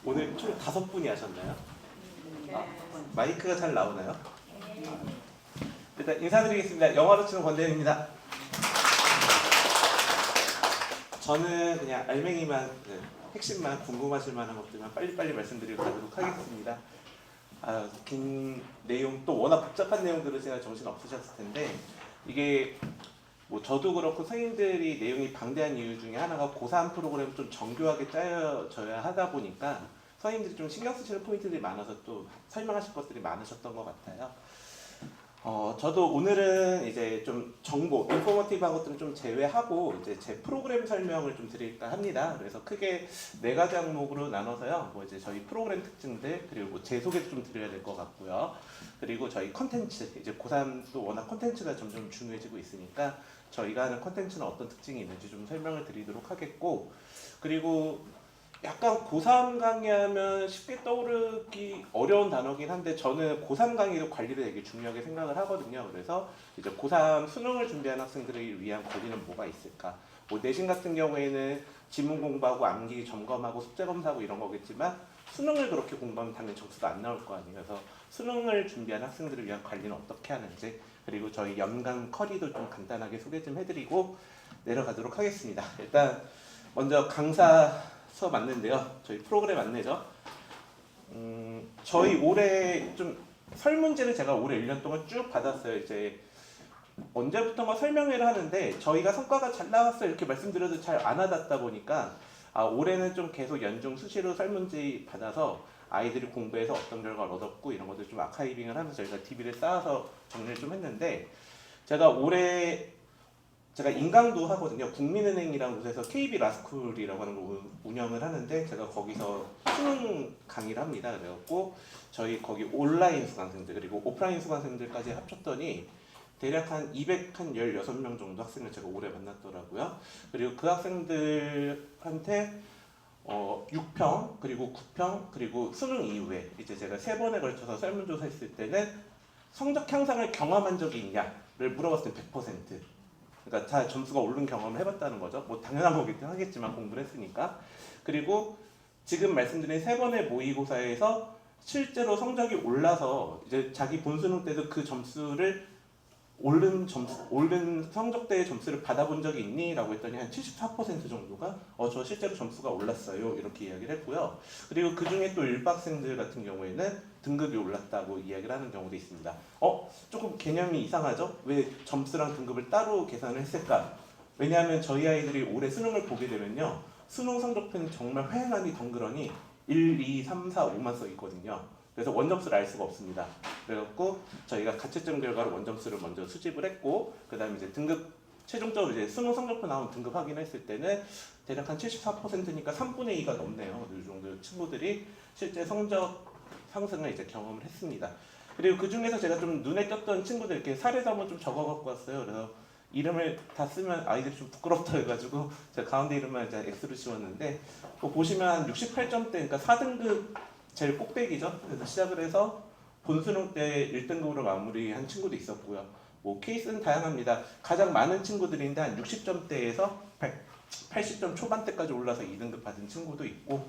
오늘 총 5분이 하셨나요? 아, 마이크가 잘 나오나요? 일단 인사드리겠습니다. 영화로 치는 권대현입니다. 저는 그냥 알맹이만, 핵심만, 궁금하실 만한 것들만 빨리빨리 말씀드리고 가도록 하겠습니다. 긴 내용, 또 워낙 복잡한 내용들을 제가 정신 없으셨을 텐데, 이게 뭐 저도 그렇고 선생님들이 내용이 방대한 이유 중에 하나가 고3 프로그램을 좀 정교하게 짜여져야 하다 보니까 선생님들이 좀 신경 쓰시는 포인트들이 많아서 또 설명하실 것들이 많으셨던 것 같아요. 저도 오늘은 이제 좀 정보, 인포머티브한 것들은 좀 제외하고 이제 제 프로그램 설명을 좀 드릴까 합니다. 그래서 크게 4가지 항목으로 나눠서요. 뭐 이제 저희 프로그램 특징들, 그리고 뭐 제 소개도 좀 드려야 될 것 같고요. 그리고 저희 컨텐츠, 이제 고3도 워낙 컨텐츠가 점점 중요해지고 있으니까 저희가 하는 컨텐츠는 어떤 특징이 있는지 좀 설명을 드리도록 하겠고, 그리고 약간 고3 강의하면 쉽게 떠오르기 어려운 단어긴 한데 저는 고3 강의도 관리를 되게 중요하게 생각을 하거든요. 그래서 이제 고3 수능을 준비하는 학생들을 위한 권리는 뭐가 있을까? 뭐 내신 같은 경우에는 지문 공부하고 암기 점검하고 숙제 검사하고 이런 거겠지만 수능을 그렇게 공부하면 당연히 점수가 안 나올 거 아니에요. 그래서 수능을 준비하는 학생들을 위한 관리는 어떻게 하는지, 그리고 저희 연간 커리도 좀 간단하게 소개 좀 해드리고 내려가도록 하겠습니다. 일단 먼저 강사서 맞는데요. 저희 프로그램 안내죠. 저희 올해 좀 설문지를 제가 올해 1년 동안 쭉 받았어요. 이제 언제부턴가 설명회를 하는데 저희가 성과가 잘 나왔어요 이렇게 말씀드려도 잘 안 와닿다 보니까 올해는 좀 계속 연중 수시로 설문지 받아서 아이들이 공부해서 어떤 결과를 얻었고 이런 것들 좀 아카이빙을 하면서 저희가 DB를 쌓아서 정리를 좀 했는데, 제가 올해 제가 인강도 하거든요. 국민은행이라는 곳에서 KB 라스쿨이라고 하는 걸 운영을 하는데 제가 거기서 수능 강의를 합니다. 그래갖고 저희 거기 온라인 수강생들 그리고 오프라인 수강생들까지 합쳤더니 대략 한 216명 정도 학생을 제가 올해 만났더라고요. 그리고 그 학생들한테 6평 그리고 9평 그리고 수능 이후에 이제 제가 3번에 걸쳐서 설문조사 했을 때는 성적 향상을 경험한 적이 있냐를 물어봤을 때 100%. 그러니까 다 점수가 오른 경험을 해봤다는 거죠. 뭐 당연한 거긴 하겠지만 공부를 했으니까. 그리고 지금 말씀드린 3번의 모의고사에서 실제로 성적이 올라서 이제 자기 본수능 때도 그 점수를 오른 성적대의 점수를 받아본 적이 있니? 라고 했더니 한 74% 정도가 저 실제로 점수가 올랐어요 이렇게 이야기를 했고요. 그리고 그 중에 또 일박생들 같은 경우에는 등급이 올랐다고 이야기를 하는 경우도 있습니다. 조금 개념이 이상하죠? 왜 점수랑 등급을 따로 계산을 했을까? 왜냐하면 저희 아이들이 올해 수능을 보게 되면요, 수능 성적표는 정말 휑하니 덩그러니 1, 2, 3, 4, 5만 써 있거든요. 그래서 원점수를 알 수가 없습니다. 그래갖고 저희가 가채점 결과로 원점수를 먼저 수집을 했고, 그 다음에 이제 등급 최종적으로 이제 수능 성적표 나온 등급 확인했을 때는 대략 한 74%니까 3분의 2가 넘네요. 이 정도 친구들이 실제 성적 상승을 이제 경험을 했습니다. 그리고 그 중에서 제가 좀 눈에 띄었던 친구들 이렇게 사례도 한번 좀 적어 갖고 왔어요. 그래서 이름을 다 쓰면 아이들이 좀 부끄럽다 해가지고 제가 가운데 이름만 이제 X로 씌웠는데, 보시면 한 68점대, 그러니까 4등급 제일 꼭대기죠. 그래서 시작을 해서 본수능 때 1등급으로 마무리한 친구도 있었고요. 뭐 케이스는 다양합니다. 가장 많은 친구들인데 한 60점대에서 80점 초반대까지 올라서 2등급 받은 친구도 있고,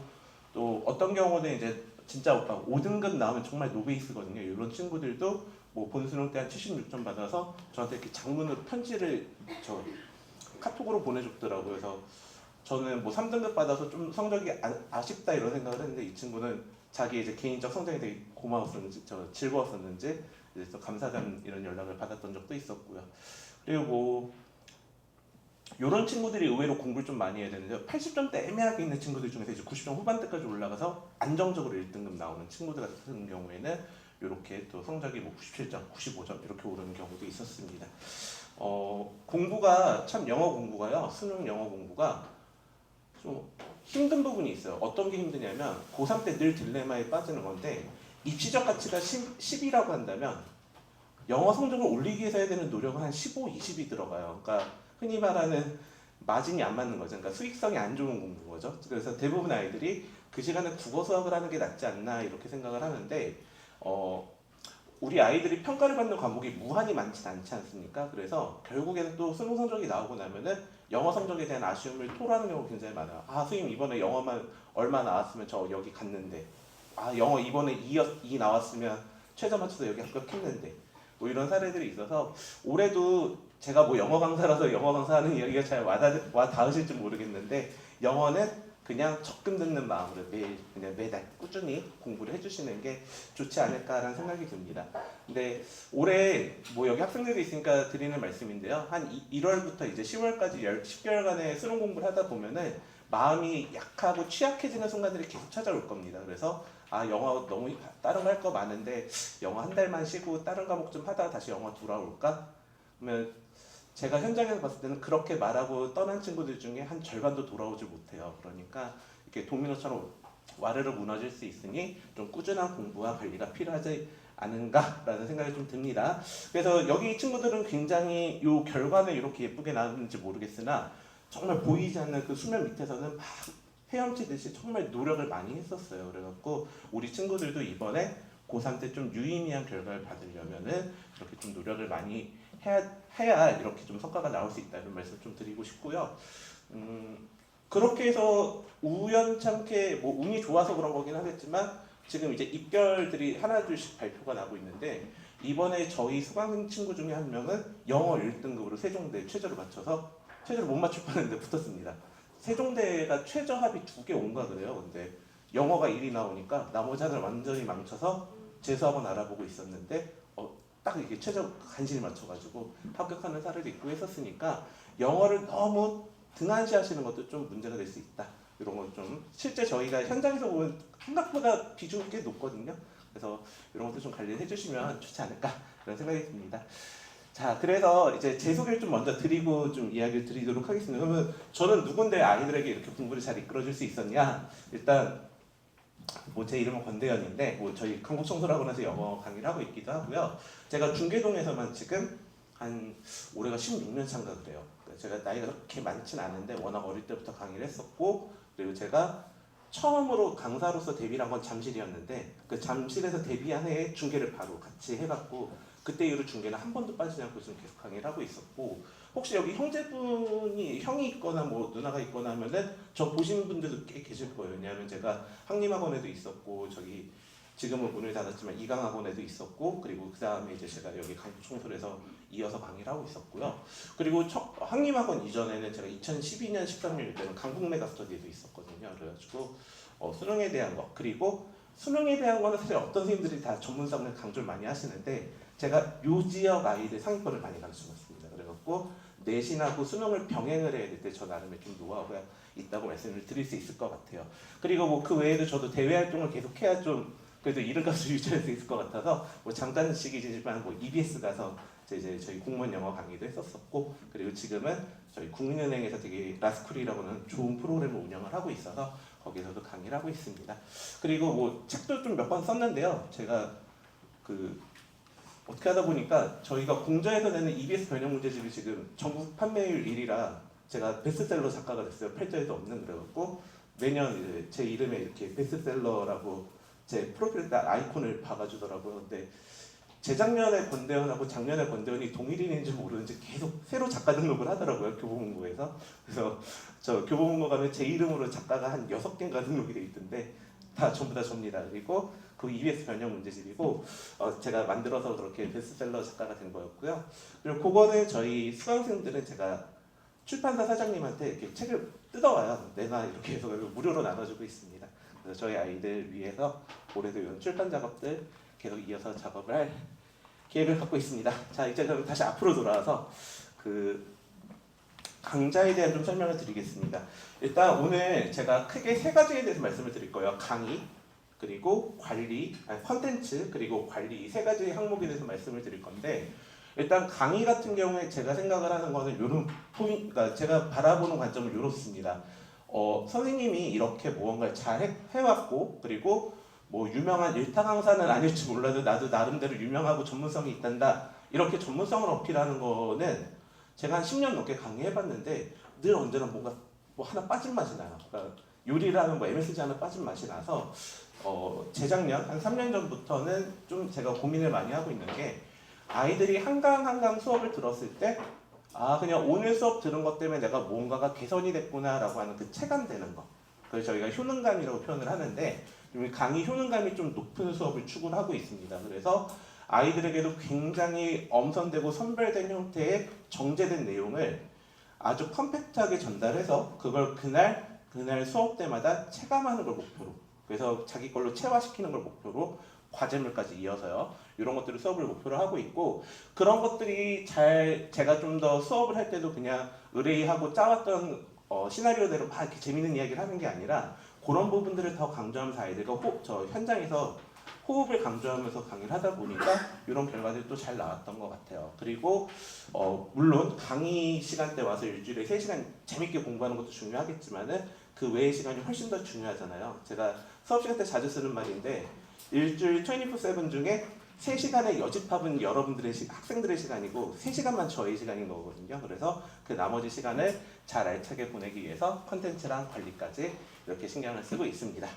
또 어떤 경우는 이제 진짜 5등급 나오면 정말 노베이스거든요. 이런 친구들도 뭐 본수능 때 한 76점 받아서 저한테 이렇게 장문으로 편지를 카톡으로 보내줬더라고요. 그래서 저는 뭐 3등급 받아서 좀 성적이 아쉽다 이런 생각을 했는데, 이 친구는 자기 이제 개인적 성장이 되게 고마웠었는지, 즐거웠었는지 이제 또 감사한 이런 연락을 받았던 적도 있었고요. 그리고 뭐 이런 친구들이 의외로 공부를 좀 많이 해야 되는데요. 80점대 애매하게 있는 친구들 중에서 이제 90점 후반대까지 올라가서 안정적으로 1등급 나오는 친구들 같은 경우에는 이렇게 또 성적이 뭐 97점, 95점 이렇게 오르는 경우도 있었습니다. 공부가 참 영어 공부가요. 수능 영어 공부가 좀 힘든 부분이 있어요. 어떤 게 힘드냐면 고3 때 늘 딜레마에 빠지는 건데, 입시적 가치가 10이라고 한다면 영어 성적을 올리기 위해서 해야 되는 노력은 한 15, 20이 들어가요. 그러니까 흔히 말하는 마진이 안 맞는 거죠. 그러니까 수익성이 안 좋은 공부인 거죠. 그래서 대부분 아이들이 그 시간에 국어 수학을 하는 게 낫지 않나 이렇게 생각을 하는데, 우리 아이들이 평가를 받는 과목이 무한히 많지 않지 않습니까? 그래서 결국에는 또 수능 성적이 나오고 나면은 영어 성적에 대한 아쉬움을 토로하는 경우가 굉장히 많아요. 아, 선생님 이번에 영어만 얼마 나왔으면 저 여기 갔는데, 아, 영어 이번에 2 나왔으면 최저 맞춰서 여기 합격했는데, 뭐 이런 사례들이 있어서 올해도 제가 뭐 영어 강사라서 영어 강사하는 이야기가 잘 와닿으실지 모르겠는데, 영어는 그냥 적금 듣는 마음으로 그냥 매달 꾸준히 공부를 해주시는 게 좋지 않을까라는 생각이 듭니다. 근데 올해 뭐 여기 학생들이 있으니까 드리는 말씀인데요. 한 1월부터 이제 10월까지 10개월간의 수능 공부를 하다 보면은 마음이 약하고 취약해지는 순간들이 계속 찾아올 겁니다. 그래서 아, 영어 너무 다른 거 할 거 많은데 영어 한 달만 쉬고 다른 과목 좀 하다가 다시 영어 돌아올까? 그러면 제가 현장에서 봤을 때는 그렇게 말하고 떠난 친구들 중에 한 절반도 돌아오지 못해요. 그러니까 이렇게 도미노처럼 와르르 무너질 수 있으니 좀 꾸준한 공부와 관리가 필요하지 않은가라는 생각이 좀 듭니다. 그래서 여기 친구들은 굉장히 이 결과는 이렇게 예쁘게 나왔는지 모르겠으나 정말 보이지 않는 그 수면 밑에서는 막 헤엄치듯이 정말 노력을 많이 했었어요. 그래갖고 우리 친구들도 이번에 고3 때 좀 유의미한 결과를 받으려면은 그렇게 좀 노력을 많이 해야 이렇게 좀 성과가 나올 수 있다는 말씀 좀 드리고 싶고요. 그렇게 해서 우연찮게 뭐 운이 좋아서 그런 거긴 하겠지만 지금 이제 입결들이 하나둘씩 발표가 나고 있는데 이번에 저희 수강생 친구 중에 한 명은 영어 1등급으로 세종대 최저를 맞춰서 최저를 못 맞출 뻔했는데 붙었습니다. 세종대가 최저 합이 2개 온가 그래요. 근데 영어가 1이 나오니까 나머지 하나를 완전히 망쳐서 재수학원 알아보고 있었는데 딱 이게 최저 간신히 맞춰가지고 합격하는 사례도 있고 했었으니까 영어를 너무 등한시하시는 것도 좀 문제가 될 수 있다. 이런 건 좀 실제 저희가 현장에서 보면 생각보다 비중이 꽤 높거든요. 그래서 이런 것도 좀 관리해 주시면 좋지 않을까 그런 생각이 듭니다. 자, 그래서 이제 제 소개를 좀 먼저 드리고 좀 이야기를 드리도록 하겠습니다. 그러면 저는 누군데 아이들에게 이렇게 공부를 잘 이끌어줄 수 있었냐? 일단 뭐 제 이름은 권대현인데 뭐 저희 한국청소학원에서 영어 강의를 하고 있기도 하고요. 제가 중계동에서만 지금 한 올해가 16년 차인가 그래요. 제가 나이가 그렇게 많진 않은데 워낙 어릴 때부터 강의를 했었고 그리고 제가 처음으로 강사로서 데뷔를 한 건 잠실이었는데 그 잠실에서 데뷔한 해에 중계를 바로 같이 해갖고 그때 이후로 중계는 한 번도 빠지지 않고 지금 계속 강의를 하고 있었고 혹시 여기 형제분이 형이 있거나 뭐 누나가 있거나 하면은 저 보신 분들도 꽤 계실 거예요. 왜냐하면 제가 학림학원에도 있었고 저기 지금은 문을 닫았지만 이강학원에도 있었고 그리고 그 다음에 이제 제가 여기 강북청소에서 이어서 강의를 하고 있었고요. 그리고 학림학원 이전에는 제가 2012년 13년 때는 강북메가스터디에도 있었거든요. 그래가지고 수능에 대한 거 그리고 수능에 대한 거는 사실 어떤 선생님들이 다 전문성을 강조를 많이 하시는데 제가 요 지역 아이들 상위권을 많이 가르쳐봤습니다. 그래갖고 내신하고 수능을 병행을 해야 될 때 저 나름의 좀 노하우가 있다고 말씀을 드릴 수 있을 것 같아요. 그리고 뭐 그 외에도 저도 대외 활동을 계속해야 좀 그래도 이름값을 유지할 수 있을 것 같아서 뭐 잠깐씩이지만 뭐 EBS 가서 이제 저희 공무원 영어 강의도 했었었고 그리고 지금은 저희 국민은행에서 되게 라스쿨이라고는 좋은 프로그램을 운영을 하고 있어서 거기서도 강의를 하고 있습니다. 그리고 뭐 책도 좀 몇 번 썼는데요. 제가 그 어떻게 하다 보니까 저희가 공저에서 내는 EBS 변형 문제집이 지금 전국 판매율 1위라 제가 베스트셀러 작가가 됐어요. 팔자에도 없는 그래갖고 매년 이제 제 이름에 이렇게 베스트셀러라고 제 프로필 딱 아이콘을 박아주더라고요. 근데 재작년에 권대현하고 작년에 권대현이 동일인인지 모르는지 계속 새로 작가 등록을 하더라고요. 교보문고에서. 그래서 저 교보문고 가면 제 이름으로 작가가 한 6개인가 등록이 돼 있던데 다 전부 다 접니다. 그리고 그 EBS 변형 문제집이고 제가 만들어서 그렇게 베스트셀러 작가가 된 거였고요. 그리고 그거는 저희 수강생들은 제가 출판사 사장님한테 이렇게 책을 뜯어와요. 내가 이렇게 해서 무료로 나눠주고 있습니다. 그래서 저희 아이들 위해서 올해도 이런 출판 작업들 계속 이어서 작업을 할 계획을 갖고 있습니다. 자, 이제 그럼 다시 앞으로 돌아와서 그 강좌에 대한 좀 설명을 드리겠습니다. 일단 오늘 제가 크게 3가지에 대해서 말씀을 드릴 거예요. 강의, 그리고 관리, 컨텐츠, 그리고 관리 이 3가지 항목에 대해서 말씀을 드릴 건데 일단 강의 같은 경우에 제가 생각을 하는 거는 이런 포인트, 그러니까 제가 바라보는 관점은 이렇습니다. 선생님이 이렇게 무언가를 잘 해왔고 그리고 뭐 유명한 일타 강사는 아닐지 몰라도 나도 나름대로 유명하고 전문성이 있단다 이렇게 전문성을 어필하는 거는 제가 한 10년 넘게 강의해봤는데 늘 언제나 뭔가 뭐 하나 빠진 맛이 나요. 그러니까 요리를 하면 뭐 MSG 하나 빠진 맛이 나서 재작년 한 3년 전부터는 좀 제가 고민을 많이 하고 있는 게 아이들이 한강 수업을 들었을 때 아 그냥 오늘 수업 들은 것 때문에 내가 뭔가가 개선이 됐구나라고 하는 그 체감되는 거. 그래서 저희가 효능감이라고 표현을 하는데 좀 강의 효능감이 좀 높은 수업을 추구를 하고 있습니다. 그래서 아이들에게도 굉장히 엄선되고 선별된 형태의 정제된 내용을 아주 컴팩트하게 전달해서 그걸 그날 수업 때마다 체감하는 걸 목표로, 그래서 자기 걸로 체화시키는 걸 목표로 과제물까지 이어서요. 이런 것들을 수업을 목표로 하고 있고, 그런 것들이 제가 좀 더 수업을 할 때도 그냥 의뢰하고 짜왔던 시나리오대로 막 이렇게 재밌는 이야기를 하는 게 아니라 그런 부분들을 더 강조하면서 아이들과 저 현장에서 호흡을 강조하면서 강의를 하다 보니까 이런 결과들이 또 잘 나왔던 것 같아요. 그리고 물론 강의 시간 때 와서 일주일에 3시간 재밌게 공부하는 것도 중요하겠지만은 그 외의 시간이 훨씬 더 중요하잖아요. 제가 수업 시간 때 자주 쓰는 말인데 일주일 24/7 중에 3시간의 여집합은 여러분들의 학생들의 시간이고 3시간만 저의 시간인 거거든요. 그래서 그 나머지 시간을 잘 알차게 보내기 위해서 컨텐츠랑 관리까지 이렇게 신경을 쓰고 있습니다.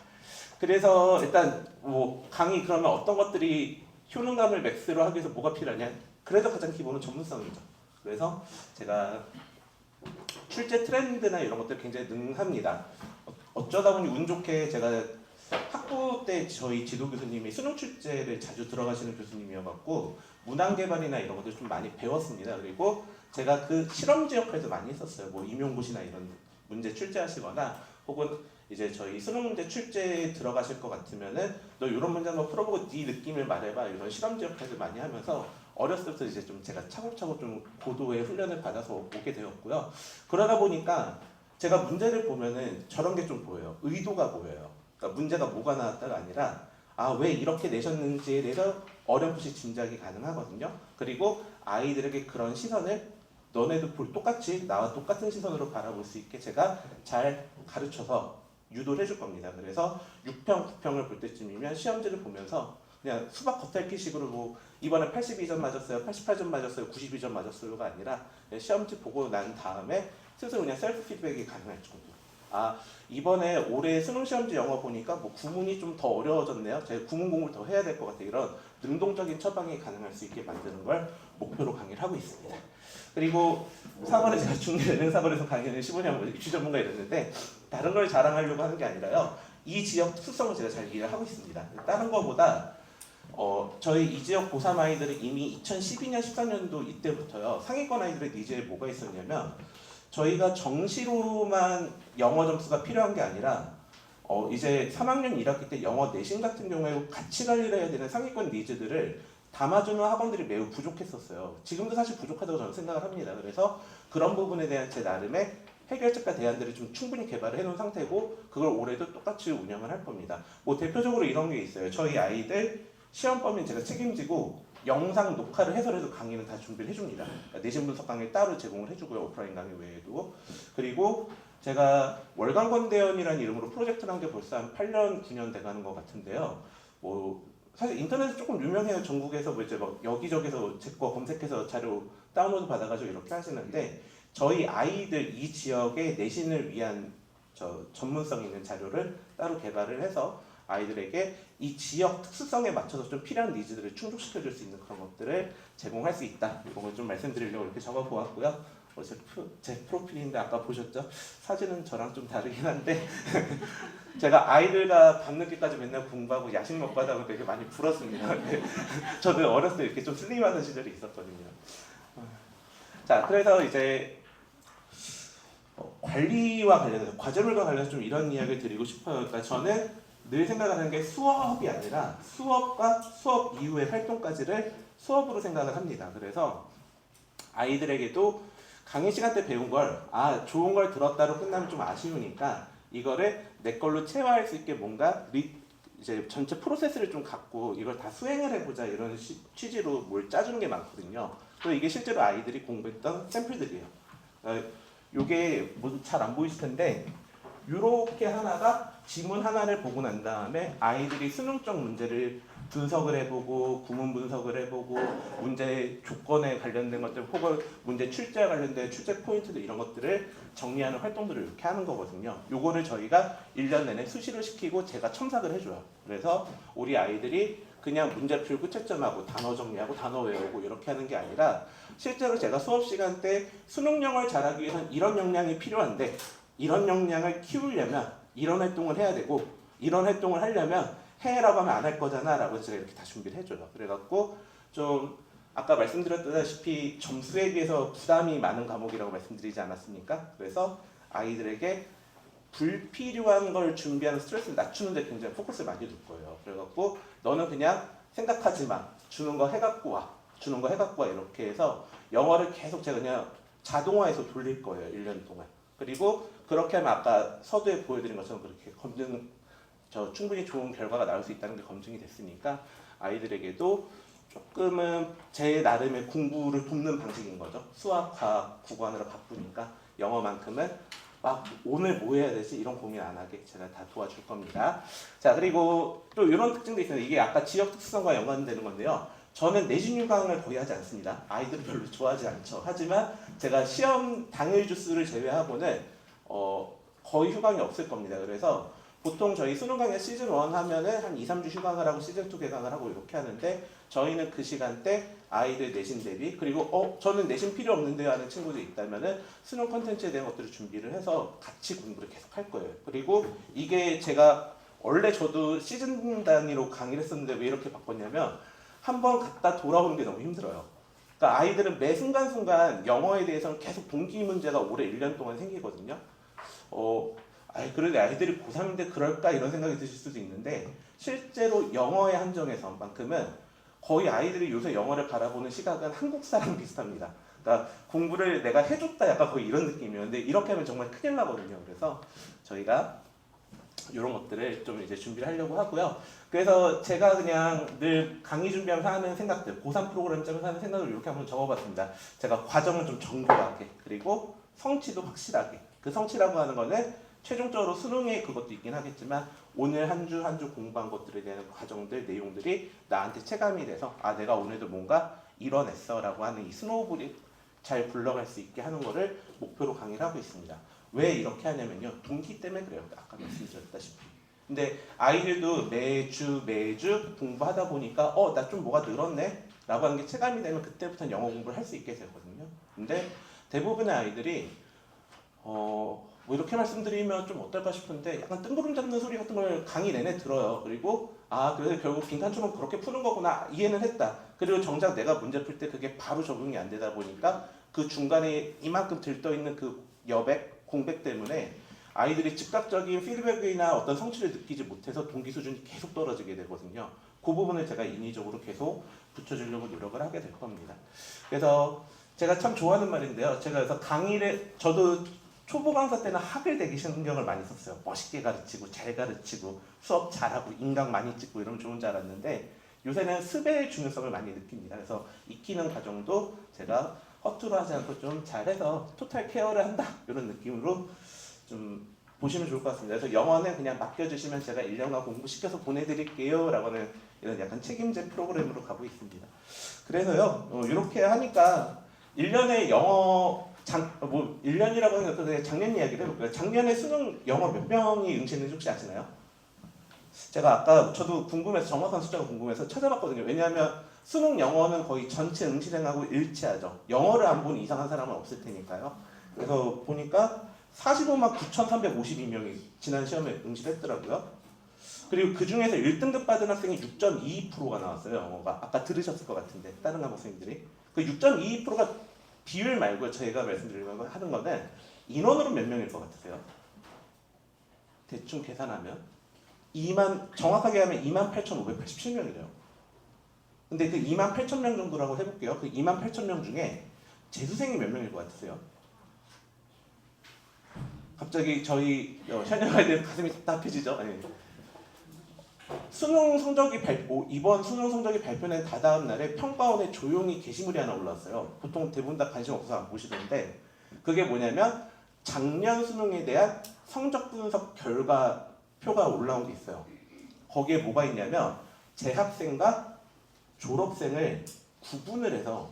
그래서 일단 뭐 강의 그러면 어떤 것들이 효능감을 맥스로 하기 위해서 뭐가 필요하냐? 그래도 가장 기본은 전문성이죠. 그래서 제가 출제 트렌드나 이런 것들 굉장히 능합니다. 어쩌다 보니 운 좋게 제가 학부 때 저희 지도 교수님이 수능 출제를 자주 들어가시는 교수님이어갖고 문항 개발이나 이런 것들 좀 많이 배웠습니다. 그리고 제가 그 실험지 역할도 많이 했었어요. 뭐 임용고시나 이런 문제 출제하시거나 혹은 이제 저희 수능 문제 출제에 들어가실 것 같으면은 너 이런 문제 한번 풀어보고 네 느낌을 말해봐, 이런 실험지 역할도 많이 하면서 어렸을 때부터 이제 좀 제가 차곡차곡 좀 고도의 훈련을 받아서 오게 되었고요. 그러다 보니까 제가 문제를 보면은 저런 게 좀 보여요. 의도가 보여요. 그러니까 문제가 뭐가 나왔다가 아니라 아 왜 이렇게 내셨는지에 대해서 어렴풋이 짐작이 가능하거든요. 그리고 아이들에게 그런 시선을 너네도 똑같이 나와 똑같은 시선으로 바라볼 수 있게 제가 잘 가르쳐서 유도를 해줄 겁니다. 그래서 6평, 9평을 볼 때쯤이면 시험지를 보면서 그냥 수박 겉핥기식으로 뭐 이번에 82점 맞았어요, 88점 맞았어요, 92점 맞았어요가 아니라 시험지 보고 난 다음에 스스로 그냥 셀프 피드백이 가능할 정도. 아 이번에 올해 수능 시험지 영어 보니까 뭐 구문이 좀 더 어려워졌네요. 제가 구문 공부를 더 해야 될 것 같아요. 이런 능동적인 처방이 가능할 수 있게 만드는 걸 목표로 강의를 하고 있습니다. 그리고 4번에 제가 중대예능사관에서 강의는 15년 입시 전문가 이랬는데 다른 걸 자랑하려고 하는 게 아니라요. 이 지역 특성을 제가 잘 이해를 하고 있습니다. 다른 거보다 저희 이 지역 고3 아이들은 이미 2012년, 13년도 이때부터요. 상위권 아이들의 니즈에 뭐가 있었냐면 저희가 정시로만 영어 점수가 필요한 게 아니라 이제 3학년 1학기 때 영어 내신 같은 경우에 같이 관리를 해야 되는 상위권 니즈들을 담아주는 학원들이 매우 부족했었어요. 지금도 사실 부족하다고 저는 생각을 합니다. 그래서 그런 부분에 대한 제 나름의 해결책과 대안들을 좀 충분히 개발을 해놓은 상태고 그걸 올해도 똑같이 운영을 할 겁니다. 뭐 대표적으로 이런 게 있어요. 저희 아이들 시험 범위는 제가 책임지고 영상 녹화를 해서라도 강의는 다 준비를 해줍니다. 그러니까 내신 분석 강의 따로 제공을 해주고요. 오프라인 강의 외에도. 그리고 제가 월간권대연이라는 이름으로 프로젝트를 한 게 벌써 한 8년, 9년 돼가는 것 같은데요. 뭐 사실 인터넷에 조금 유명해요. 전국에서 뭐 이제 막 여기저기서 제 거 검색해서 자료 다운로드 받아가지고 이렇게 하시는데 저희 아이들 이 지역의 내신을 위한 전문성 있는 자료를 따로 개발을 해서 아이들에게 이 지역 특수성에 맞춰서 좀 필요한 니즈들을 충족시켜 줄 수 있는 그런 것들을 제공할 수 있다. 이걸 좀 말씀드리려고 이렇게 적어 보았고요. 제 프로필인데 아까 보셨죠? 사진은 저랑 좀 다르긴 한데 제가 아이들과 밤늦게까지 맨날 공부하고 야식 먹고 하다 보니 되게 많이 불었습니다. 저도 어렸을 때 이렇게 좀 슬림하던 시절이 있었거든요. 자, 그래서 이제 관리와 관련해서 과제물과 관련해서 좀 이런 이야기를 드리고 싶어요. 그러니까 저는 늘 생각하는 게 수업이 아니라 수업과 수업 이후의 활동까지를 수업으로 생각을 합니다. 그래서 아이들에게도 강의 시간 때 배운 걸 좋은 걸 들었다로 끝나면 좀 아쉬우니까 이거를 내 걸로 체화할 수 있게 뭔가 이제 전체 프로세스를 좀 갖고 이걸 다 수행을 해보자 이런 취지로 뭘 짜주는 게 많거든요. 또 이게 실제로 아이들이 공부했던 샘플들이에요. 요게 잘 안 보이실 텐데 요렇게 하나가 지문 하나를 보고 난 다음에 아이들이 수능적 문제를 분석을 해보고 구문 분석을 해보고 문제 조건에 관련된 것들 혹은 문제 출제와 관련된 출제 포인트들 이런 것들을 정리하는 활동들을 이렇게 하는 거거든요. 요거를 저희가 1년 내내 수시로 시키고 제가 첨삭을 해줘요. 그래서 우리 아이들이 그냥 문제 풀고 채점하고 단어 정리하고 단어 외우고 이렇게 하는 게 아니라 실제로 제가 수업 시간 때 수능 영어를 잘하기 위해서는 이런 역량이 필요한데 이런 역량을 키우려면 이런 활동을 해야 되고 이런 활동을 하려면 해라고 하면 안 할 거잖아 라고 제가 이렇게 다 준비를 해줘요. 그래갖고 좀 아까 말씀드렸다시피 점수에 비해서 부담이 많은 과목이라고 말씀드리지 않았습니까? 그래서 아이들에게 불필요한 걸 준비하는 스트레스를 낮추는 데 굉장히 포커스를 많이 둘 거예요. 그래갖고 너는 그냥 생각하지 마. 주는 거 해갖고 와. 주는 거 해갖고 와. 이렇게 해서 영어를 계속 제가 그냥 자동화해서 돌릴 거예요. 1년 동안. 그리고 그렇게 하면 아까 서두에 보여드린 것처럼 그렇게 충분히 좋은 결과가 나올 수 있다는 게 검증이 됐으니까 아이들에게도 조금은 제 나름의 공부를 돕는 방식인 거죠. 수학, 과학, 국어하느라 바쁘니까 영어만큼은 막 오늘 뭐 해야 되지? 이런 고민 안 하게 제가 다 도와줄 겁니다. 자, 그리고 또 이런 특징도 있습니다. 이게 아까 지역 특성과 연관되는 건데요. 저는 내신 휴강을 거의 하지 않습니다. 아이들은 별로 좋아하지 않죠. 하지만 제가 시험 당일 주수를 제외하고는 거의 휴강이 없을 겁니다. 그래서 보통 저희 수능 강의 시즌 1 하면은 한 2, 3주 휴강을 하고 시즌 2 개강을 하고 이렇게 하는데 저희는 그 시간대 아이들 내신 대비 그리고 저는 내신 필요 없는데요 하는 친구들이 있다면은 수능 콘텐츠에 대한 것들을 준비를 해서 같이 공부를 계속 할 거예요. 그리고 이게 제가 원래 저도 시즌 단위로 강의를 했었는데 왜 이렇게 바꿨냐면 한번 갔다 돌아오는 게 너무 힘들어요. 그러니까 아이들은 매 순간순간 영어에 대해서는 계속 동기 문제가 올해 1년 동안 생기거든요. 그런데 아이들이 고3인데 그럴까 이런 생각이 드실 수도 있는데 실제로 영어의 한정에서만큼은 거의 아이들이 요새 영어를 바라보는 시각은 한국 사람 비슷합니다. 그러니까 공부를 내가 해줬다 약간 거의 이런 느낌이었는데 이렇게 하면 정말 큰일 나거든요. 그래서 저희가 이런 것들을 좀 이제 준비를 하려고 하고요. 그래서 제가 그냥 늘 강의 준비하면서 하는 생각들, 고3 프로그램 짜면서 하는 생각을 이렇게 한번 적어봤습니다. 제가 과정은 좀 정교하게 그리고 성취도 확실하게. 그 성취라고 하는 거는 최종적으로 수능에 그것도 있긴 하겠지만 오늘 한 주 한 주 공부한 것들에 대한 과정들, 내용들이 나한테 체감이 돼서 내가 오늘도 뭔가 이뤄냈어 라고 하는 이 스노우볼이 잘 굴러갈 수 있게 하는 거를 목표로 강의를 하고 있습니다. 왜 이렇게 하냐면요. 동기 때문에 그래요. 아까 말씀드렸다시피. 근데 아이들도 매주 공부하다 보니까 나 좀 뭐가 늘었네? 라고 하는 게 체감이 되면 그때부터는 영어 공부를 할 수 있게 되거든요. 근데 대부분의 아이들이 뭐 이렇게 말씀드리면 좀 어떨까 싶은데 약간 뜬구름 잡는 소리 같은 걸 강의 내내 들어요. 그리고 그래서 결국 빈칸처럼 그렇게 푸는 거구나 이해는 했다. 그리고 정작 내가 문제 풀 때 그게 바로 적용이 안 되다 보니까 그 중간에 이만큼 들떠있는 그 여백, 공백 때문에 아이들이 즉각적인 피드백이나 어떤 성취를 느끼지 못해서 동기 수준이 계속 떨어지게 되거든요. 그 부분을 제가 인위적으로 계속 붙여주려고 노력을 하게 될 겁니다. 그래서 제가 참 좋아하는 말인데요. 제가 그래서 강의를 저도 초보 강사 때는 학을 되게 신경을 많이 썼어요. 멋있게 가르치고 잘 가르치고 수업 잘하고 인강 많이 찍고 이러면 좋은 줄 알았는데 요새는 습의 중요성을 많이 느낍니다. 그래서 익히는 과정도 제가 허투루 하지 않고 좀 잘해서 토탈 케어를 한다 이런 느낌으로 좀 보시면 좋을 것 같습니다. 그래서 영어는 그냥 맡겨주시면 제가 1년간 공부시켜서 보내드릴게요 라고 하는 이런 약간 책임제 프로그램으로 가고 있습니다. 그래서요 이렇게 하니까 1년에 영어 1년이라고 하는 것도 작년 이야기를 해볼까요? 작년에 수능 영어 몇 명이 응시했는지 혹시 아시나요? 제가 아까 저도 궁금해서 정확한 숫자가 궁금해서 찾아봤거든요. 왜냐하면 수능 영어는 거의 전체 응시생하고 일치하죠. 영어를 안 본 이상한 사람은 없을 테니까요. 그래서 보니까 45만 9,352명이 지난 시험에 응시를 했더라고요. 그리고 그 중에서 1등급 받은 학생이 6.22%가 나왔어요. 영어가. 아까 들으셨을 것 같은데 다른 학생들이. 그 6.22%가 비율 말고 저희가 말씀드리는 하는 거는 인원으로 몇 명일 것 같으세요? 대충 계산하면 정확하게 하면 28,587명이래요. 근데 그 28,000명 정도라고 해볼게요. 그 28,000명 중에 재수생이 몇 명일 것 같으세요? 갑자기 저희 현역아이들 가슴이 답답해지죠? 네. 수능 성적이 이번 수능 성적이 발표된 다다음 날에 평가원에 조용히 게시물이 하나 올라왔어요. 보통 대부분 다 관심 없어서 안 보시던데 그게 뭐냐면 작년 수능에 대한 성적 분석 결과표가 올라온 게 있어요. 거기에 뭐가 있냐면 재학생과 졸업생을 구분을 해서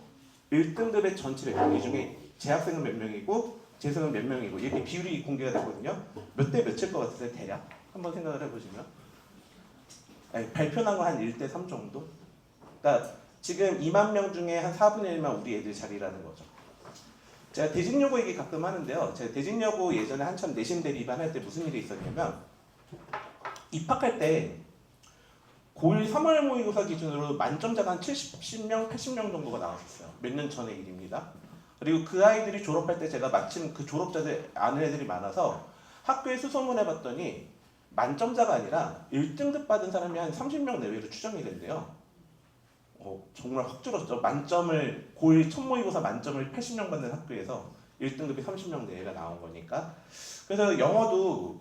1등급의 전체 몇 명이 중에 재학생은 몇 명이고 재수는 몇 명이고 이렇게 비율이 공개가 되거든요. 몇 대 몇일 것 같으세요? 대략 한번 생각을 해보시면 아니, 발표난 거 한 1대 3 정도? 그러니까 지금 2만 명 중에 한 4분의 1만 우리 애들 자리라는 거죠. 제가 대진여고 얘기 가끔 하는데요. 제가 대진여고 예전에 한참 내신 대리반 할 때 무슨 일이 있었냐면 입학할 때 고1 3월 모의고사 기준으로 만점자가 한 70명, 80명 정도가 나왔었어요. 몇 년 전의 일입니다. 그리고 그 아이들이 졸업할 때 제가 마침 그 졸업자들 아는 애들이 많아서 학교에 수소문 해봤더니 만점자가 아니라 1등급 받은 사람이 한 30명 내외로 추정이 된대요. 정말 확 줄었죠. 만점을 고1 첫 모의고사 만점을 80명 받는 학교에서 1등급이 30명 내외가 나온 거니까. 그래서 영어도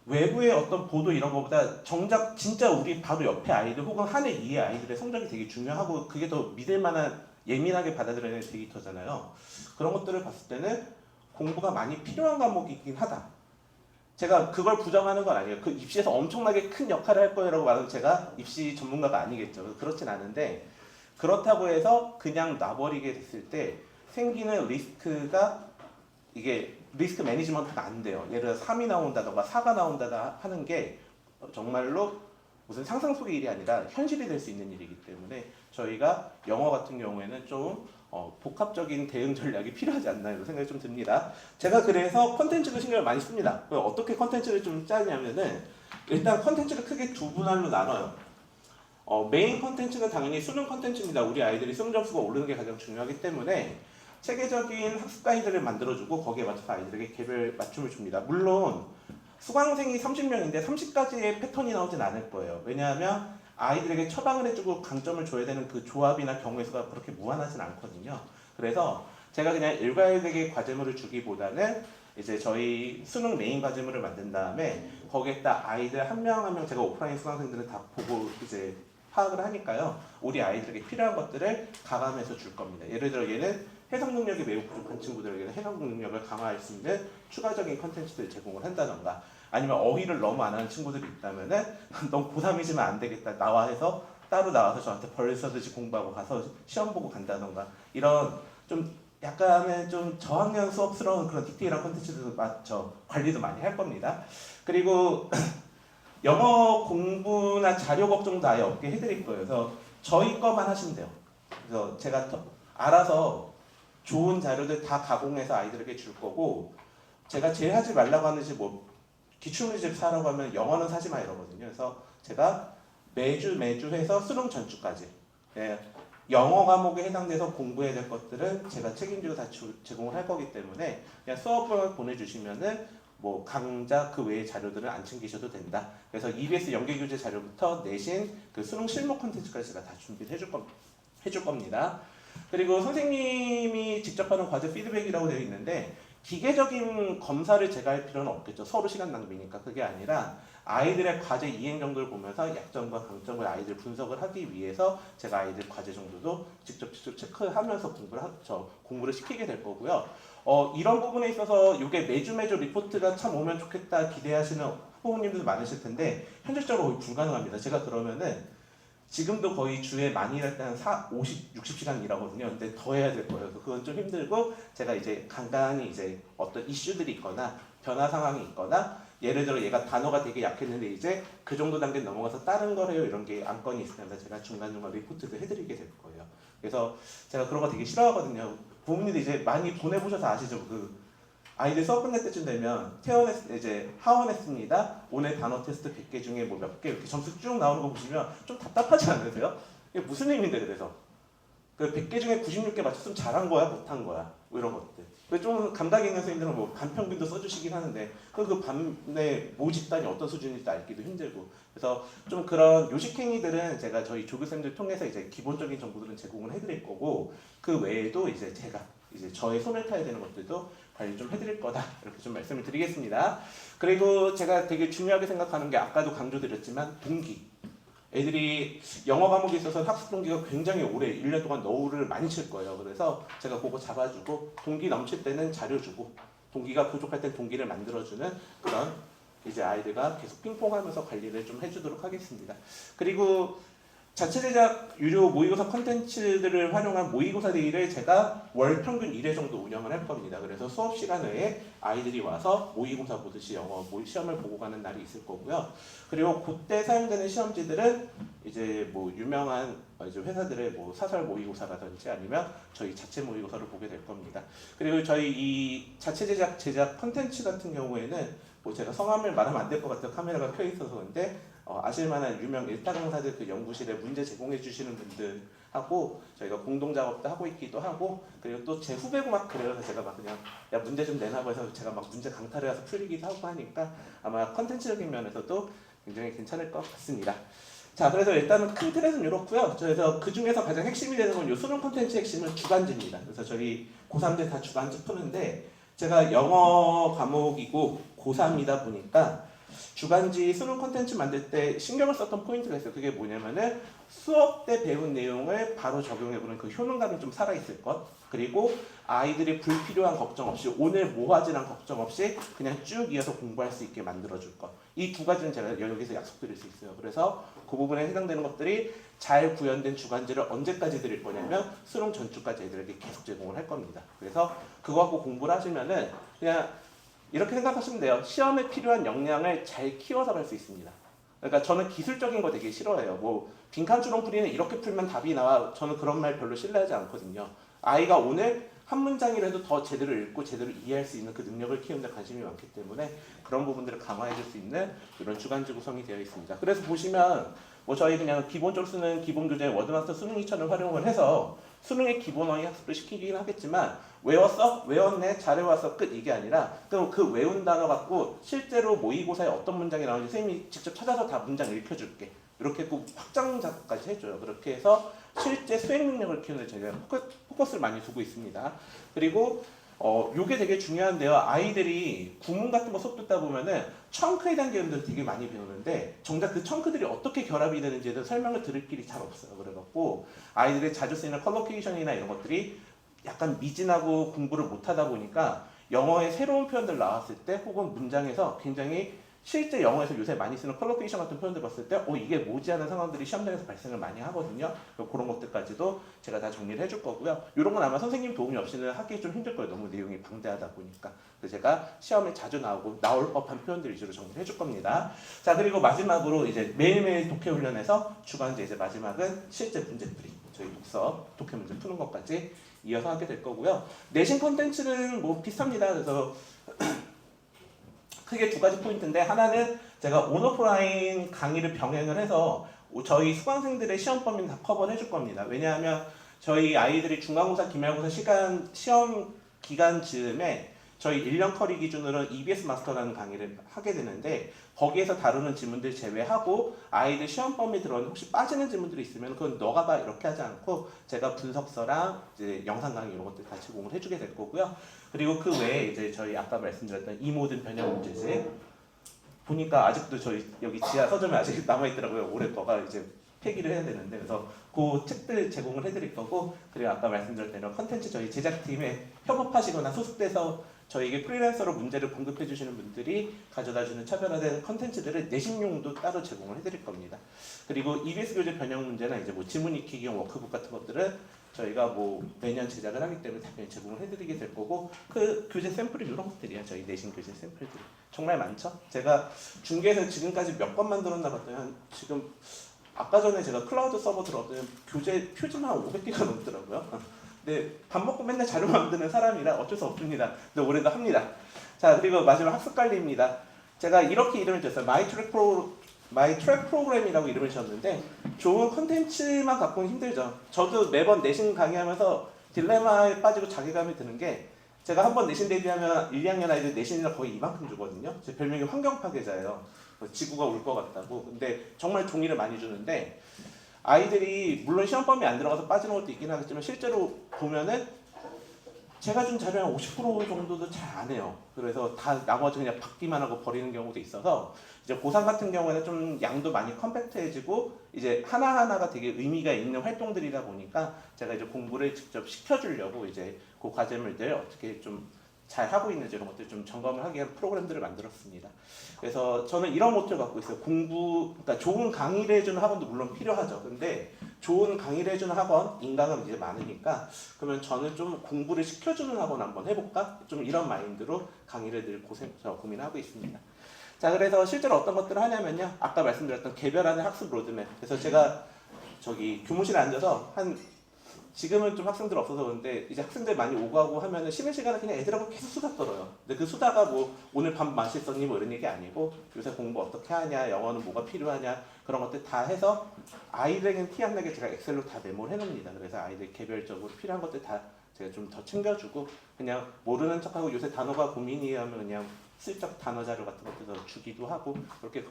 외부의 어떤 보도 이런 것보다 정작 진짜 우리 바로 옆에 아이들 혹은 한 해 이의 아이들의 성적이 되게 중요하고 그게 더 믿을 만한 예민하게 받아들여야 될 데이터잖아요. 그런 것들을 봤을 때는 공부가 많이 필요한 과목이긴 하다. 제가 그걸 부정하는 건 아니에요. 그 입시에서 엄청나게 큰 역할을 할 거라고 말하면 제가 입시 전문가가 아니겠죠. 그렇진 않은데 그렇다고 해서 그냥 놔버리게 됐을 때 생기는 리스크가 이게 리스크 매니지먼트가 안 돼요. 예를 들어 3이 나온다던가 4가 나온다다 하는 게 정말로 무슨 상상 속의 일이 아니라 현실이 될 수 있는 일이기 때문에 저희가 영어 같은 경우에는 좀 복합적인 대응 전략이 필요하지 않나 이런 생각이 좀 듭니다. 제가 그래서 컨텐츠를 신경을 많이 씁니다. 어떻게 컨텐츠를 좀 짜냐면은 일단 컨텐츠를 크게 두 분할로 나눠요. 메인 컨텐츠는 당연히 수능 컨텐츠입니다. 우리 아이들이 수능 점수가 오르는 게 가장 중요하기 때문에 체계적인 학습 가이드를 만들어주고 거기에 맞춰서 아이들에게 개별 맞춤을 줍니다. 물론 수강생이 30명인데 30가지의 패턴이 나오진 않을 거예요. 왜냐하면 아이들에게 처방을 해주고 강점을 줘야 되는 그 조합이나 경우의 수가 그렇게 무한하진 않거든요. 그래서 제가 그냥 일괄되게 과제물을 주기보다는 이제 저희 수능 메인 과제물을 만든 다음에 거기에다 아이들 한 명 한 명 제가 오프라인 수강생들을 다 보고 이제 파악을 하니까요. 우리 아이들에게 필요한 것들을 가감해서 줄 겁니다. 예를 들어 얘는 해석 능력이 매우 부족한 친구들에게는 해석 능력을 강화할 수 있는 추가적인 컨텐츠들을 제공을 한다던가 아니면 어휘를 너무 안 하는 친구들이 있다면은 넌 고3이지만 안 되겠다 나와 해서 따로 나와서 저한테 벌 써듯이 공부하고 가서 시험 보고 간다던가 이런 좀 약간의 좀 저학년 수업스러운 그런 디테일한 컨텐츠들도 맞죠. 관리도 많이 할 겁니다. 그리고 영어 공부나 자료 걱정도 아예 없게 해드릴 거예요. 그래서 저희 거만 하시면 돼요. 그래서 제가 알아서 좋은 자료들 다 가공해서 아이들에게 줄 거고 제가 제일 하지 말라고 하는 뭐 기출문제집 사라고 하면 영어는 사지 마 이러거든요. 그래서 제가 매주 해서 수능 전주까지 영어 과목에 해당돼서 공부해야 될 것들은 제가 책임지고 다 제공을 할 거기 때문에 그냥 수업을 보내주시면은 뭐 강좌 그 외의 자료들은 안 챙기셔도 된다. 그래서 EBS 연계교재 자료부터 내신 그 수능 실무 콘텐츠까지 제가 다 준비를 해줄 겁니다. 그리고 선생님이 직접 하는 과제 피드백이라고 되어 있는데 기계적인 검사를 제가 할 필요는 없겠죠. 서로 시간 낭비니까. 그게 아니라 아이들의 과제 이행 정도를 보면서 약점과 강점을 아이들 분석을 하기 위해서 제가 아이들 과제 정도도 직접 체크하면서 공부를 시키게 될 거고요. 이런 부분에 있어서 이게 매주 리포트가 참 오면 좋겠다 기대하시는 부모님들도 많으실 텐데 현실적으로 거의 불가능합니다. 제가 그러면은 지금도 거의 주에 많이 일할 때는 50, 60시간 일하거든요. 근데 더 해야 될 거예요. 그건 좀 힘들고 제가 이제 간간히 이제 어떤 이슈들이 있거나 변화 상황이 있거나 예를 들어 얘가 단어가 되게 약했는데 이제 그 정도 단계 넘어가서 다른 걸 해요. 이런 게 안건이 있으면 제가 중간중간 리포트도 해드리게 될 거예요. 그래서 제가 그런 거 되게 싫어하거든요. 부모님들 이제 많이 보내보셔서 아시죠? 그 아이들 수업 끝날 때쯤 되면 이제 하원했습니다. 오늘 단어 테스트 100개 중에 뭐 몇 개 이렇게 점수 쭉 나오는 거 보시면 좀 답답하지 않으세요? 이게 무슨 의미인데 그래서 그 100개 중에 96개 맞췄으면 잘한 거야 못한 거야 뭐 이런 것들. 좀 감각 있는 선생님들은 뭐 반평균도 써주시긴 하는데 그 반의 모집단이 어떤 수준인지 알기도 힘들고 그래서 좀 그런 요식행위들은 제가 저희 조교쌤들 통해서 이제 기본적인 정보들은 제공을 해드릴 거고 그 외에도 이제 제가 이제 저의 손을 타야 되는 것들도 관리 좀 해드릴 거다 이렇게 좀 말씀을 드리겠습니다. 그리고 제가 되게 중요하게 생각하는 게 아까도 강조드렸지만 동기. 애들이 영어 과목에 있어서 학습 동기가 굉장히 오래 1년 동안 너울을 많이 칠 거예요. 그래서 제가 그거 잡아주고 동기 넘칠 때는 자료 주고 동기가 부족할 땐 동기를 만들어주는 그런 이제 아이들과 계속 핑퐁하면서 관리를 좀 해주도록 하겠습니다. 그리고 자체 제작 유료 모의고사 컨텐츠들을 활용한 모의고사 데이를 제가 월 평균 1회 정도 운영을 할 겁니다. 그래서 수업 시간 외에 아이들이 와서 모의고사 보듯이 영어 시험을 보고 가는 날이 있을 거고요. 그리고 그때 사용되는 시험지들은 이제 뭐 유명한 이제 회사들의 뭐 사설 모의고사라든지 아니면 저희 자체 모의고사를 보게 될 겁니다. 그리고 저희 이 자체 제작 컨텐츠 같은 경우에는 뭐 제가 성함을 말하면 안 될 것 같아요. 카메라가 켜 있어서. 근데 아실만한 유명 일타 강사들 그 연구실에 문제 제공해 주시는 분들하고 저희가 공동 작업도 하고 있기도 하고, 그리고 또 제 후배고 막 그래서 제가 막 그냥 야 문제 좀 내놔봐 해서 제가 막 문제 강탈을 해서 풀리기도 하고 하니까 아마 컨텐츠적인 면에서도 굉장히 괜찮을 것 같습니다. 자, 그래서 일단은 큰 틀에서는 이렇고요. 그래서 그 중에서 가장 핵심이 되는 건 요 수능 콘텐츠 핵심은 주간지입니다. 그래서 저희 고3들 다 주간지 푸는데 제가 영어 과목이고 고3이다 보니까 주간지 수능 콘텐츠 만들 때 신경을 썼던 포인트가 있어요. 그게 뭐냐면은 수업 때 배운 내용을 바로 적용해보는 그 효능감이 좀 살아있을 것, 그리고 아이들이 불필요한 걱정 없이 오늘 뭐 하지란 걱정 없이 그냥 쭉 이어서 공부할 수 있게 만들어줄 것, 이 두 가지는 제가 여기서 약속드릴 수 있어요. 그래서 그 부분에 해당되는 것들이 잘 구현된 주간지를 언제까지 드릴 거냐면 수능 전주까지 애들에게 계속 제공을 할 겁니다. 그래서 그거 갖고 공부를 하시면은 그냥 이렇게 생각하시면 돼요. 시험에 필요한 역량을 잘 키워서 갈 수 있습니다. 그러니까 저는 기술적인 거 되게 싫어해요. 뭐 빈칸주렁풀이는 이렇게 풀면 답이 나와. 저는 그런 말 별로 신뢰하지 않거든요. 아이가 오늘 한 문장이라도 더 제대로 읽고 제대로 이해할 수 있는 그 능력을 키우는 데 관심이 많기 때문에 그런 부분들을 강화해 줄 수 있는 이런 주간지 구성이 되어 있습니다. 그래서 보시면 뭐 저희 그냥 기본적으로 쓰는 기본 교재 워드마스터 수능 2000을 활용을 해서 수능의 기본 어휘 학습을 시키긴 하겠지만 외웠어? 외웠네? 잘해왔어? 끝, 이게 아니라 그럼 그 외운 단어 갖고 실제로 모의고사에 어떤 문장이 나오는지 선생님이 직접 찾아서 다 문장 읽혀줄게, 이렇게 꼭 확장 작업까지 해줘요. 그렇게 해서 실제 수행 능력을 키우는 데 제가 포커스를 많이 두고 있습니다. 그리고 요게 되게 중요한데요. 아이들이 구문 같은 거 수업 듣다 보면은 청크에 대한 개념들을 되게 많이 배우는데 정작 그 청크들이 어떻게 결합이 되는지에 대해서 설명을 들을 길이 잘 없어요. 그래갖고 아이들이 자주 쓰이는 컬로케이션이나 이런 것들이 약간 미진하고 공부를 못하다 보니까 영어의 새로운 표현들 나왔을 때 혹은 문장에서 굉장히 실제 영어에서 요새 많이 쓰는 컬로케이션 같은 표현들 봤을 때 이게 뭐지 하는 상황들이 시험장에서 발생을 많이 하거든요. 그런 것들까지도 제가 다 정리를 해줄 거고요. 이런 건 아마 선생님 도움이 없이는 하기 좀 힘들 거예요. 너무 내용이 방대하다 보니까. 그래서 제가 시험에 자주 나올 법한 표현들 위주로 정리를 해줄 겁니다. 자, 그리고 마지막으로 이제 매일매일 독해 훈련에서 주간제 이제 마지막은 실제 문제풀이, 저희 독서 독해 문제 푸는 것까지 이어서 하게 될 거고요. 내신 콘텐츠는 뭐 비슷합니다. 그래서 크게 두 가지 포인트인데, 하나는 제가 온오프라인 강의를 병행을 해서 저희 수강생들의 시험 범위는 다 커버를 해줄 겁니다. 왜냐하면 저희 아이들이 중간고사, 기말고사 시험 기간 즈음에 저희 1년 커리 기준으로 EBS 마스터라는 강의를 하게 되는데 거기에서 다루는 질문들 제외하고 아이들 시험 범위 들어오는 혹시 빠지는 질문들이 있으면 그건 너가 봐 이렇게 하지 않고 제가 분석서랑 이제 영상 강의 이런 것들 다 제공을 해주게 될 거고요. 그리고 그 외에 이제 저희 아까 말씀드렸던 이 모든 변형 문제집 보니까 아직도 저희 여기 지하 서점에 아직 남아있더라고요. 올해 거가 이제 폐기를 해야 되는데, 그래서 그 책들 제공을 해드릴 거고, 그리고 아까 말씀드렸던 이런 컨텐츠 저희 제작팀에 협업하시거나 소속돼서 저희에게 프리랜서로 문제를 공급해 주시는 분들이 가져다주는 차별화된 컨텐츠들을 내신용도 따로 제공을 해드릴 겁니다. 그리고 EBS 교재 변형 문제나 이제 뭐 지문 익히기용 워크북 같은 것들은 저희가 뭐 매년 제작을 하기 때문에 당연히 제공을 해드리게 될 거고, 그 교재 샘플이 이런 것들이야. 저희 내신 교재 샘플들이 정말 많죠. 제가 중계에서 지금까지 몇 건 만들었나 봤더니 지금 아까 전에 제가 클라우드 서버 들어갔더니 교재 표지만 500개가 넘더라고요. 근데 밥 먹고 맨날 자료 만드는 사람이라 어쩔 수 없습니다. 근데 올해도 합니다. 자, 그리고 마지막 학습 관리입니다. 제가 이렇게 이름을 줬어요. 마이 트랙 프로그램이라고 이름을 지었는데 좋은 컨텐츠만 갖고는 힘들죠. 저도 매번 내신 강의하면서 딜레마에 빠지고 자괴감이 드는 게, 제가 한번 내신 대비하면 1, 2학년 아이들 내신이랑 거의 이만큼 주거든요. 제 별명이 환경 파괴자예요. 지구가 올 것 같다고. 근데 정말 종이를 많이 주는데 아이들이 물론 시험 범위 안 들어가서 빠지는 것도 있긴 하겠지만 실제로 보면은 제가 준 자료 한 50% 정도도 잘 안 해요. 그래서 다 나머지 그냥 받기만 하고 버리는 경우도 있어서 이제 고3 같은 경우에는 좀 양도 많이 컴팩트해지고 이제 하나하나가 되게 의미가 있는 활동들이다 보니까 제가 이제 공부를 직접 시켜주려고 이제 그 과제물들 어떻게 좀 잘 하고 있는지 이런 것들 좀 점검을 하기 위한 프로그램들을 만들었습니다. 그래서 저는 이런 모토를 갖고 있어요. 그러니까 좋은 강의를 해주는 학원도 물론 필요하죠. 근데 좋은 강의를 해주는 학원, 인강은 이제 많으니까 그러면 저는 좀 공부를 시켜주는 학원 한번 해볼까? 좀 이런 마인드로 강의를 늘 고민하고 있습니다. 자, 그래서 실제로 어떤 것들을 하냐면요. 아까 말씀드렸던 개별화된 학습 로드맵. 그래서 제가 저기 교무실에 앉아서 지금은 좀 학생들 없어서 그런데 이제 학생들 많이 오고 하고 하면은 쉬는 시간에 그냥 애들하고 계속 수다 떨어요. 근데 그 수다가 뭐 오늘 밥 맛있었니 뭐 이런 얘기 아니고 요새 공부 어떻게 하냐, 영어는 뭐가 필요하냐 그런 것들 다 해서 아이들에게는 티 안 나게 제가 엑셀로 다 메모를 해놓습니다. 그래서 아이들 개별적으로 필요한 것들 다 제가 좀 더 챙겨주고 그냥 모르는 척하고 요새 단어가 고민이에요 하면 그냥 슬쩍 단어 자료 같은 것도 주기도 하고 그렇게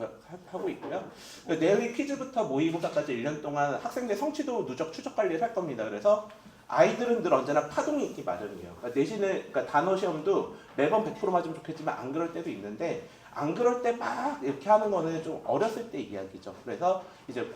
하고 있고요. 데일리 퀴즈부터 모의고사까지 1년 동안 학생들 성취도 누적 추적 관리를 할 겁니다. 그래서 아이들은 늘 언제나 파동이 있기 마련이에요. 그러니까 내신을 그러니까 단어 시험도 매번 100% 맞으면 좋겠지만 안 그럴 때도 있는데 안 그럴 때 막 이렇게 하는 거는 좀 어렸을 때 이야기죠. 그래서 이제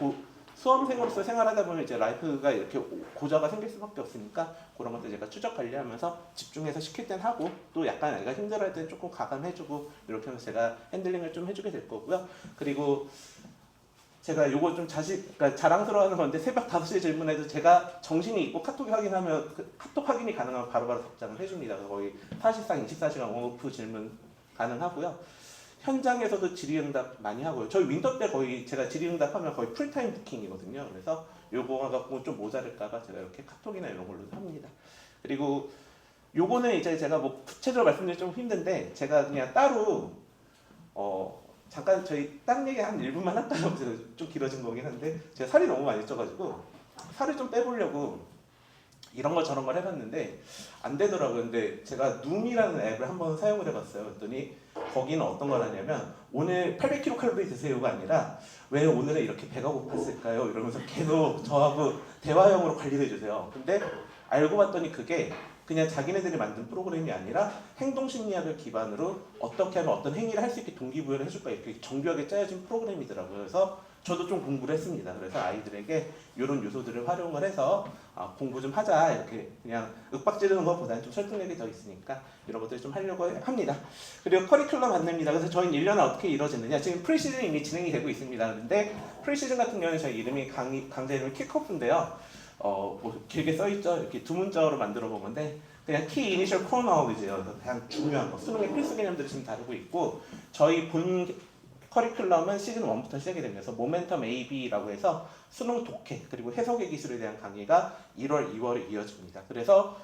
수험생으로서 생활하다 보면 이제 라이프가 이렇게 고저가 생길 수밖에 없으니까 그런 것들 제가 추적 관리하면서 집중해서 시킬 땐 하고 또 약간 애가 힘들어할 땐 조금 가감해주고 이렇게 하면서 제가 핸들링을 좀 해주게 될 거고요. 그리고 제가 요거 좀 그러니까 자랑스러워하는 건데 새벽 5시에 질문해도 제가 정신이 있고 카톡 확인하면 카톡 확인이 가능하면 바로바로 답장을 해줍니다. 거의 사실상 24시간 온오프 질문 가능하고요. 현장에서도 질의응답 많이 하고요. 저희 윈터 때 거의 제가 질의응답하면 거의 풀타임 부킹이거든요. 그래서 요거 갖고 좀 모자랄까봐 제가 이렇게 카톡이나 이런 걸로 합니다. 그리고 요거는 이제 제가 뭐 구체적으로 말씀드리기 좀 힘든데 제가 그냥 따로 잠깐 저희 딴 얘기 한 1분만 할까요? 좀 길어진 거긴 한데 제가 살이 너무 많이 쪄가지고 살을 좀 빼보려고 이런 걸 저런 걸 해봤는데 안 되더라고요. 근데 제가 눔이라는 앱을 한번 사용을 해봤어요. 그랬더니 거기는 어떤 걸 하냐면 오늘 800kcal 드세요가 아니라 왜 오늘은 이렇게 배가 고팠을까요? 이러면서 계속 저하고 대화형으로 관리를 해주세요. 근데 알고 봤더니 그게 그냥 자기네들이 만든 프로그램이 아니라 행동심리학을 기반으로 어떻게 하면 어떤 행위를 할 수 있게 동기부여를 해줄까 이렇게 정교하게 짜여진 프로그램이더라고요. 그래서 저도 좀 공부를 했습니다. 그래서 아이들에게 이런 요소들을 활용을 해서 공부 좀 하자 이렇게 그냥 윽박지르는 것보다는 좀 설득력이 더 있으니까 이런 것들 좀 하려고 합니다. 그리고 커리큘럼 안내입니다. 그래서 저희는 1년에 어떻게 이루어지느냐 지금 프리시즌이 이미 진행이 되고 있습니다. 그런데 프리시즌 같은 경우는 저희 이름이 강좌 이름이 킥오프인데요. 뭐 길게 써있죠. 이렇게 두 문자로 만들어 본 건데 그냥 Key Initial Core Knowledge예요. 그래서 그냥 중요한 거 수능의 필수 개념들을 지금 다루고 있고 저희 본 커리큘럼은 시즌 1부터 시작이 되면서 모멘텀 AB라고 해서 수능 독해 그리고 해석의 기술에 대한 강의가 1월, 2월에 이어집니다. 그래서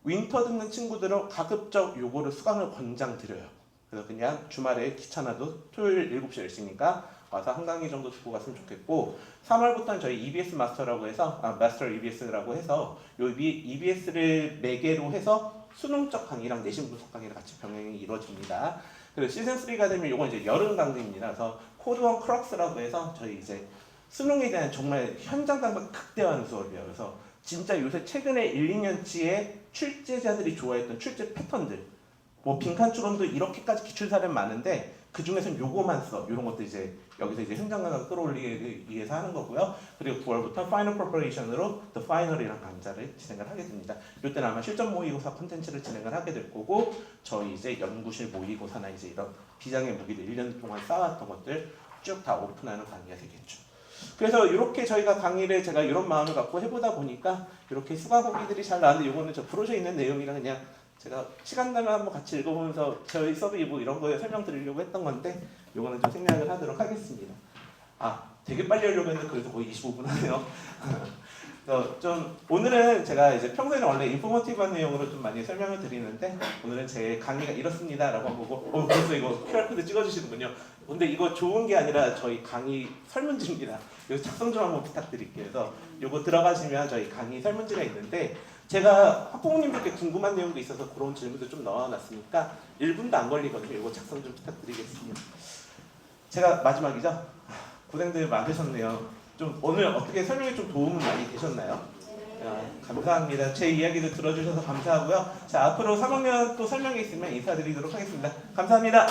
윈터 듣는 친구들은 가급적 요거를 수강을 권장드려요. 그래서 그냥 주말에 귀찮아도 토요일 7시 10시니까 와서 한 강의 정도 듣고 갔으면 좋겠고 3월부터는 저희 EBS 마스터라고 해서 마스터 EBS라고 해서 요 EBS를 매개로 해서 수능적 강의랑 내신 분석 강의랑 같이 병행이 이루어집니다. 그리고 시즌 3가 되면 요건 이제 여름 강의입니다. 그래서 코드1 크럭스라고 해서 저희 이제 수능에 대한 정말 현장 당박 극대화하는 수업이에요. 그래서 진짜 요새 최근에 1, 2년치의 출제자들이 좋아했던 출제 패턴들 뭐 빈칸 추론도 이렇게까지 기출 사례는 많은데 그 중에서는 요거만 써. 이런 것도 이제 여기서 이제 현장 감각 끌어올리기 위해서 하는 거고요. 그리고 9월부터 파이널 프리퍼레이션으로 The Final이라는 강좌를 진행을 하게 됩니다. 이때는 아마 실전 모의고사 콘텐츠를 진행을 하게 될 거고 저희 이제 연구실 모의고사나 이제 이런 비장의 무기들 1년 동안 쌓아왔던 것들 쭉 다 오픈하는 강의가 되겠죠. 그래서 이렇게 저희가 강의를 제가 이런 마음을 갖고 해보다 보니까 이렇게 수강후기들이 잘 나왔는데 이거는 저 브로셔에 있는 내용이랑 그냥 제가 시간 나면 한번 같이 읽어보면서 저희 서브이 뭐 이런 거에 설명드리려고 했던 건데 이거는 좀 생략을 하도록 하겠습니다. 되게 빨리 하려고 했는데 그래도 거의 25분 하네요. 좀 오늘은 제가 이제 평소에는 원래 인포머티브한 내용으로 좀 많이 설명을 드리는데 오늘은 제 강의가 이렇습니다라고 한 거고 벌써 이거 QR코드 찍어주시는군요. 근데 이거 좋은 게 아니라 저희 강의 설문지입니다. 이거 작성 좀 한번 부탁드릴게요. 그래서 이거 들어가시면 저희 강의 설문지가 있는데 제가 학부모님들께 궁금한 내용도 있어서 그런 질문도 좀 넣어놨으니까 1분도 안 걸리거든요. 이거 작성 좀 부탁드리겠습니다. 제가 마지막이죠? 고생들 많으셨네요. 좀 오늘 어떻게 설명이 좀 도움은 많이 되셨나요? 감사합니다. 제 이야기도 들어주셔서 감사하고요. 자, 앞으로 3학년 또 설명이 있으면 인사드리도록 하겠습니다. 감사합니다.